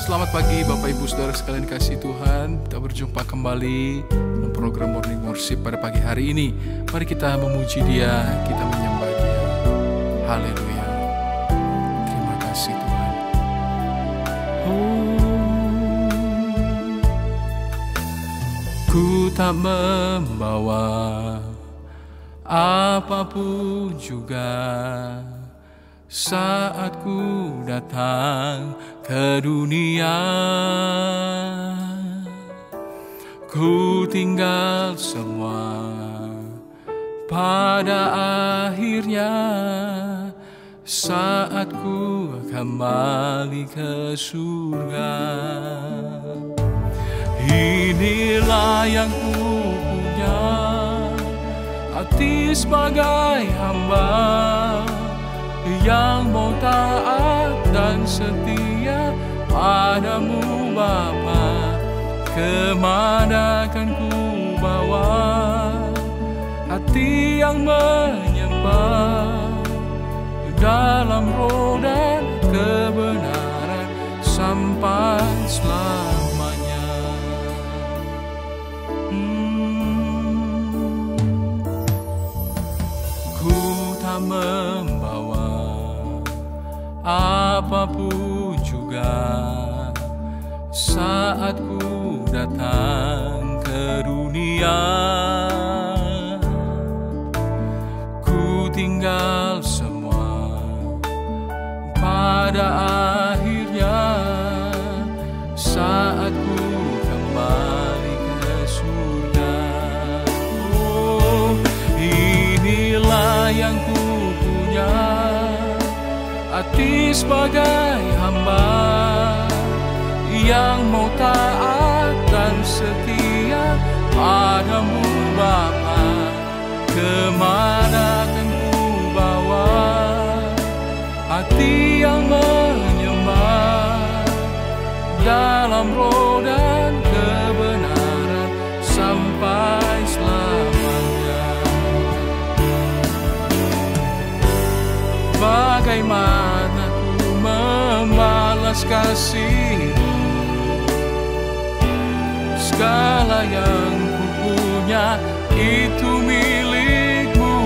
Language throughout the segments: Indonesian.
Selamat pagi Bapak Ibu Saudara sekalian kasih Tuhan. Kita berjumpa kembali dalam program Morning Worship pada pagi hari ini. Mari kita memuji Dia, kita menyembah Dia. Haleluya. Terima kasih Tuhan. Ku tak membawa apapun juga saat ku datang ke dunia. Ku tinggal semua pada akhirnya saat ku kembali ke surga. Inilah yang ku punya, hati sebagai hamba yang mau taat dan setia padamu Bapa. Kemana kan ku bawa hati yang menyembah dalam roh dan kebenaran sampai selamanya. Ku tak membawa apapun juga saat ku datang ke dunia. Ku tinggal semua pada akhirnya saat ku kembali ke surga. Oh, inilah yang ku punya, hati sebagai hamba yang mau taat dan setia padamu Bapa. Kemana kan ku bawa hati yang menyembah dalam roh dan kebenaran sampai selamanya. Bagaimana ku membalas kasih-Mu? Segala yang ku punya itu milik-Mu,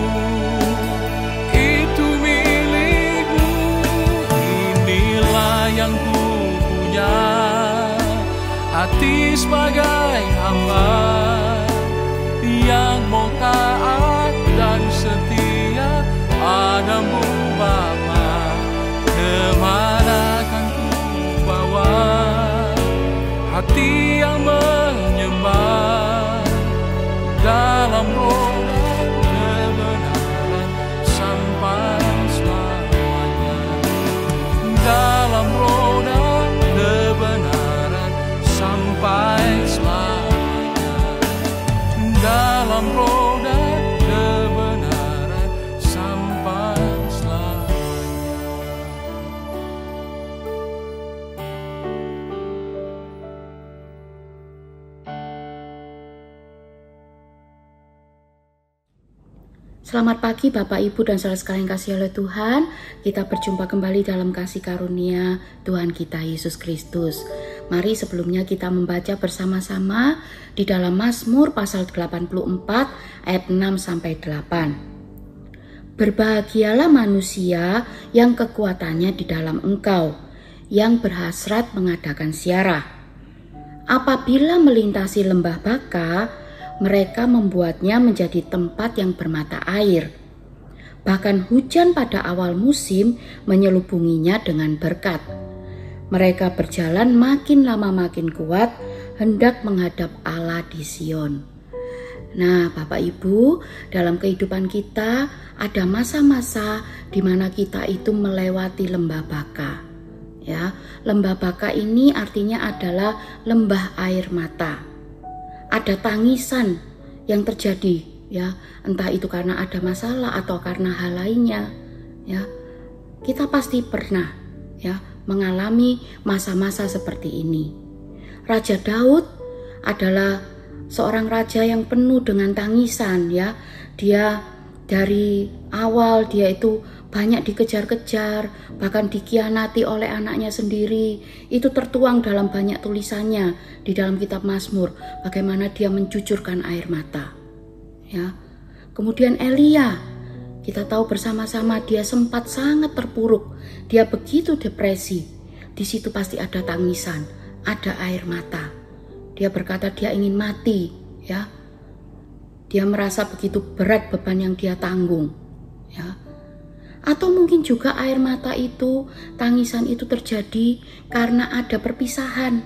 itu milik-Mu. Inilah yang ku punya, hati sebagai hamba yang mau taat dan setia padamu Bapa. Kemana kan ku bawa hati yang menyembah dalam roh dan kebenaran sampai selamanya. Dalam roh dan kebenaran sampai selamanya. Dalam roh dan kebenaran sampai selamanya. Selamat pagi Bapak Ibu dan saudara sekalian kasih oleh Tuhan. Kita berjumpa kembali dalam kasih karunia Tuhan kita Yesus Kristus. Mari sebelumnya kita membaca bersama-sama di dalam Mazmur pasal 84 ayat 6-8. Berbahagialah manusia yang kekuatannya di dalam Engkau, yang berhasrat mengadakan ziarah. Apabila melintasi lembah Baka, mereka membuatnya menjadi tempat yang bermata air. Bahkan hujan pada awal musim menyelubunginya dengan berkat. Mereka berjalan makin lama makin kuat, hendak menghadap Allah di Sion. Nah, Bapak Ibu, dalam kehidupan kita ada masa-masa di mana kita itu melewati lembah Baka. Ya, lembah baka ini artinya adalah lembah air mata. Ada tangisan yang terjadi, ya, entah itu karena ada masalah atau karena hal lainnya, ya. Kita pasti pernah, ya, mengalami masa-masa seperti ini. Raja Daud adalah seorang raja yang penuh dengan tangisan, ya. Dia dari awal dia itu banyak dikejar-kejar, bahkan dikhianati oleh anaknya sendiri. Itu tertuang dalam banyak tulisannya di dalam kitab Mazmur, bagaimana dia mencucurkan air mata. Ya. Kemudian Elia, kita tahu bersama-sama dia sempat sangat terpuruk. Dia begitu depresi. Di situ pasti ada tangisan, ada air mata. Dia berkata dia ingin mati, ya. Dia merasa begitu berat beban yang dia tanggung, ya. Atau mungkin juga air mata itu, tangisan itu terjadi karena ada perpisahan.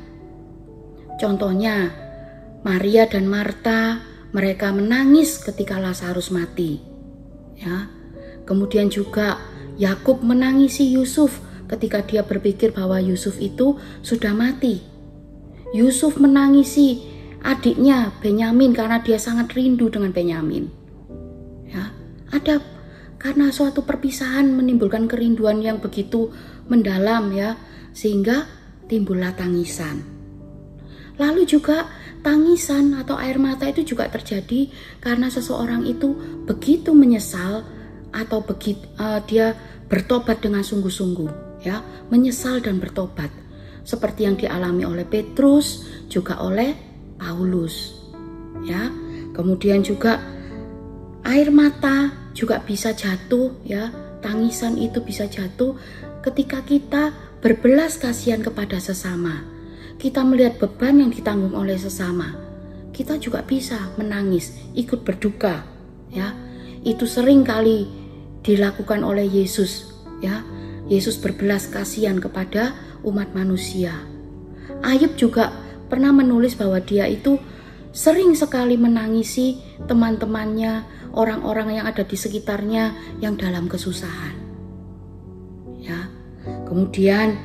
Contohnya, Maria dan Marta, mereka menangis ketika Lazarus mati. Ya. Kemudian juga Yakub menangisi Yusuf ketika dia berpikir bahwa Yusuf itu sudah mati. Yusuf menangisi adiknya Benyamin karena dia sangat rindu dengan Benyamin. Ya, ada karena suatu perpisahan menimbulkan kerinduan yang begitu mendalam, ya, sehingga timbullah tangisan. Lalu juga tangisan atau air mata itu juga terjadi karena seseorang itu begitu menyesal atau dia bertobat dengan sungguh-sungguh, ya, menyesal dan bertobat, seperti yang dialami oleh Petrus juga oleh Paulus, ya. Kemudian juga air mata juga bisa jatuh, ya, tangisan itu bisa jatuh ketika kita berbelas kasihan kepada sesama. Kita melihat beban yang ditanggung oleh sesama, kita juga bisa menangis, ikut berduka, ya. Itu sering kali dilakukan oleh Yesus, ya. Yesus berbelas kasihan kepada umat manusia. Ayub juga pernah menulis bahwa dia itu sering sekali menangisi teman-temannya, orang-orang yang ada di sekitarnya yang dalam kesusahan. Ya. Kemudian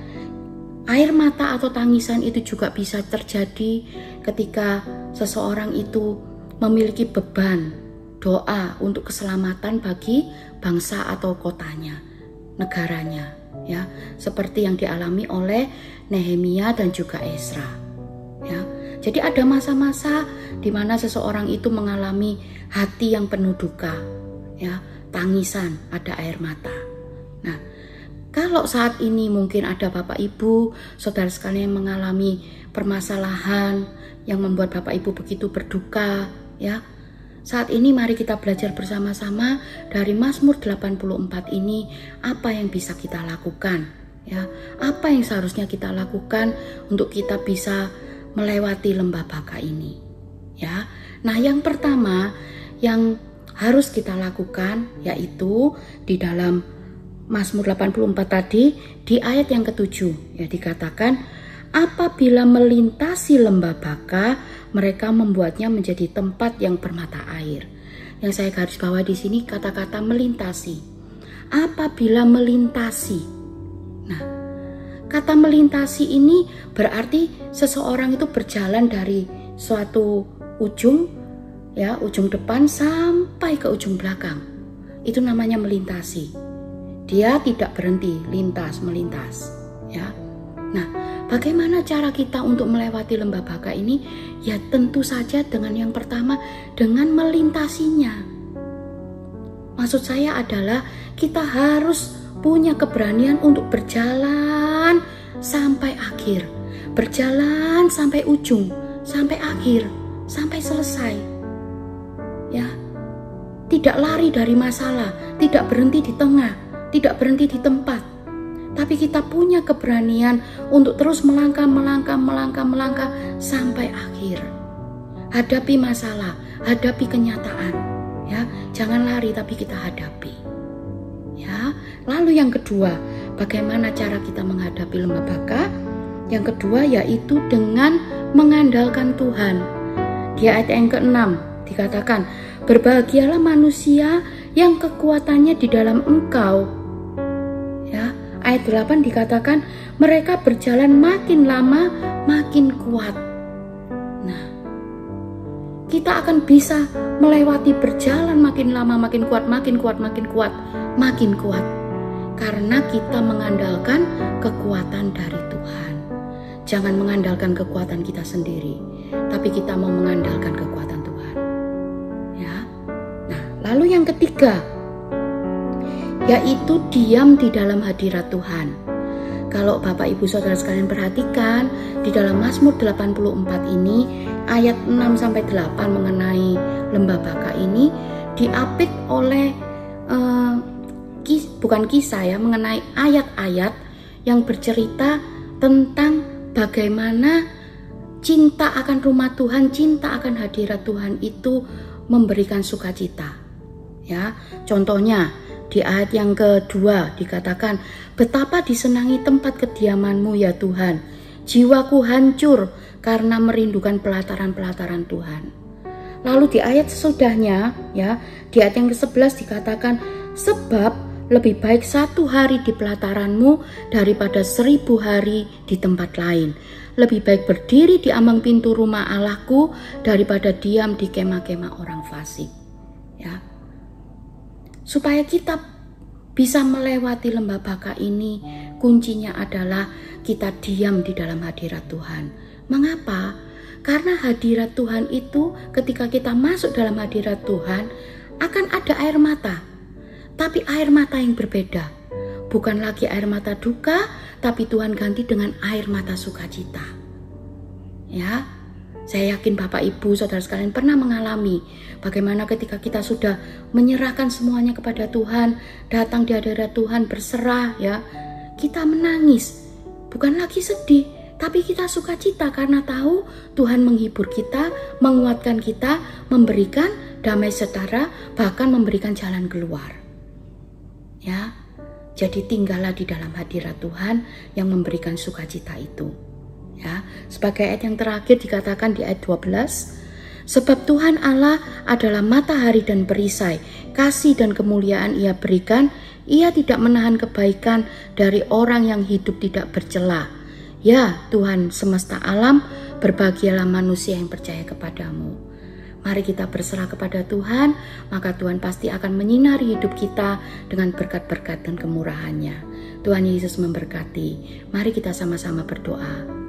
air mata atau tangisan itu juga bisa terjadi ketika seseorang itu memiliki beban doa untuk keselamatan bagi bangsa atau kotanya, negaranya, ya, seperti yang dialami oleh Nehemia dan juga Ezra. Ya. Jadi ada masa-masa di mana seseorang itu mengalami hati yang penuh duka, ya, tangisan, ada air mata. Nah, kalau saat ini mungkin ada Bapak Ibu, saudara sekalian yang mengalami permasalahan yang membuat Bapak Ibu begitu berduka, ya. Saat ini mari kita belajar bersama-sama dari Mazmur 84 ini, apa yang bisa kita lakukan, ya. Apa yang seharusnya kita lakukan untuk kita bisa melewati lembah baka ini, ya. Nah, yang pertama yang harus kita lakukan yaitu di dalam Mazmur 84 tadi di ayat yang ke-7, ya, dikatakan apabila melintasi lembah baka mereka membuatnya menjadi tempat yang bermata air. Yang saya garis bawah di sini kata-kata melintasi. Apabila melintasi. Nah, kata melintasi ini berarti seseorang itu berjalan dari suatu ujung, ya, ujung depan sampai ke ujung belakang. Itu namanya melintasi. Dia tidak berhenti, melintas, ya. Nah, bagaimana cara kita untuk melewati lembah baka ini? Ya tentu saja dengan yang pertama, dengan melintasinya. Maksud saya adalah kita harus punya keberanian untuk berjalan sampai akhir, berjalan sampai ujung, sampai akhir, sampai selesai. Ya, tidak lari dari masalah, tidak berhenti di tengah, tidak berhenti di tempat, tapi kita punya keberanian untuk terus melangkah sampai akhir. Hadapi masalah, hadapi kenyataan, ya, jangan lari tapi kita hadapi. Ya, lalu yang kedua, bagaimana cara kita menghadapi lembah baka? Yang kedua yaitu dengan mengandalkan Tuhan. Di ayat yang ke-6 dikatakan, berbahagialah manusia yang kekuatannya di dalam Engkau. Ya, ayat ayat 8 dikatakan mereka berjalan makin lama makin kuat. Nah, kita akan bisa melewati berjalan makin lama makin kuat, makin kuat, makin kuat, makin kuat. Karena kita mengandalkan kekuatan dari Tuhan. Jangan mengandalkan kekuatan kita sendiri, tapi kita mau mengandalkan kekuatan Tuhan. Ya. Nah, lalu yang ketiga, yaitu diam di dalam hadirat Tuhan. Kalau Bapak Ibu Saudara sekalian perhatikan, di dalam Mazmur 84 ini, ayat 6-8 mengenai lembah Baka ini diapit oleh bukan kisah ya, mengenai ayat-ayat yang bercerita tentang bagaimana cinta akan rumah Tuhan, cinta akan hadirat Tuhan itu memberikan sukacita. Ya, contohnya di ayat yang kedua dikatakan, betapa disenangi tempat kediaman-Mu ya Tuhan, jiwaku hancur karena merindukan pelataran-pelataran Tuhan. Lalu di ayat sesudahnya, ya, di ayat yang ke-11 dikatakan, sebab lebih baik 1 hari di pelataran-Mu daripada 1000 hari di tempat lain. Lebih baik berdiri di ambang pintu rumah Allahku daripada diam di kemah-kemah orang fasik. Ya. Supaya kita bisa melewati lembah Baka ini, kuncinya adalah kita diam di dalam hadirat Tuhan. Mengapa? Karena hadirat Tuhan itu ketika kita masuk dalam hadirat Tuhan akan ada air mata. Tapi air mata yang berbeda. Bukan lagi air mata duka, tapi Tuhan ganti dengan air mata sukacita. Ya, saya yakin Bapak Ibu Saudara sekalian pernah mengalami bagaimana ketika kita sudah menyerahkan semuanya kepada Tuhan, datang di hadirat Tuhan berserah, ya, kita menangis. Bukan lagi sedih, tapi kita sukacita karena tahu Tuhan menghibur kita, menguatkan kita, memberikan damai sejahtera, bahkan memberikan jalan keluar. Ya, jadi tinggallah di dalam hadirat Tuhan yang memberikan sukacita itu. Ya, sebagai ayat yang terakhir dikatakan di ayat 12, sebab Tuhan Allah adalah matahari dan perisai, kasih dan kemuliaan Ia berikan, Ia tidak menahan kebaikan dari orang yang hidup tidak bercela. Ya Tuhan semesta alam, berbahagialah manusia yang percaya kepadamu. Mari kita berserah kepada Tuhan, maka Tuhan pasti akan menyinari hidup kita dengan berkat-berkat dan kemurahan-Nya. Tuhan Yesus memberkati. Mari kita sama-sama berdoa.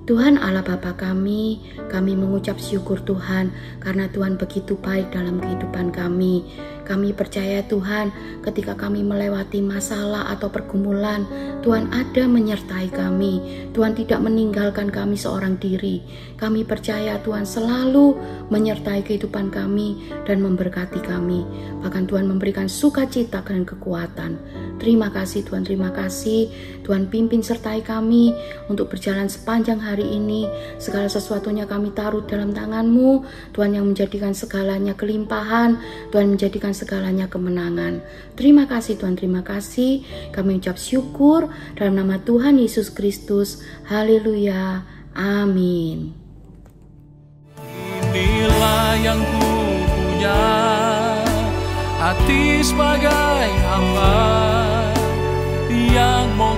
Tuhan Allah Bapa kami mengucap syukur Tuhan karena Tuhan begitu baik dalam kehidupan kami. Kami percaya Tuhan ketika kami melewati masalah atau pergumulan, Tuhan ada menyertai kami. Tuhan tidak meninggalkan kami seorang diri. Kami percaya Tuhan selalu menyertai kehidupan kami dan memberkati kami. Bahkan Tuhan memberikan sukacita dan kekuatan. Terima kasih Tuhan, terima kasih. Tuhan pimpin sertai kami untuk berjalan sepanjang hari ini. Segala sesuatunya kami taruh dalam tangan-Mu. Tuhan yang menjadikan segalanya kelimpahan. Tuhan menjadikan segalanya kemenangan. Terima kasih Tuhan, terima kasih. Kami ucap syukur dalam nama Tuhan Yesus Kristus. Haleluya. Amin. Inilah yang ku punya, hati sebagai hamba yang mau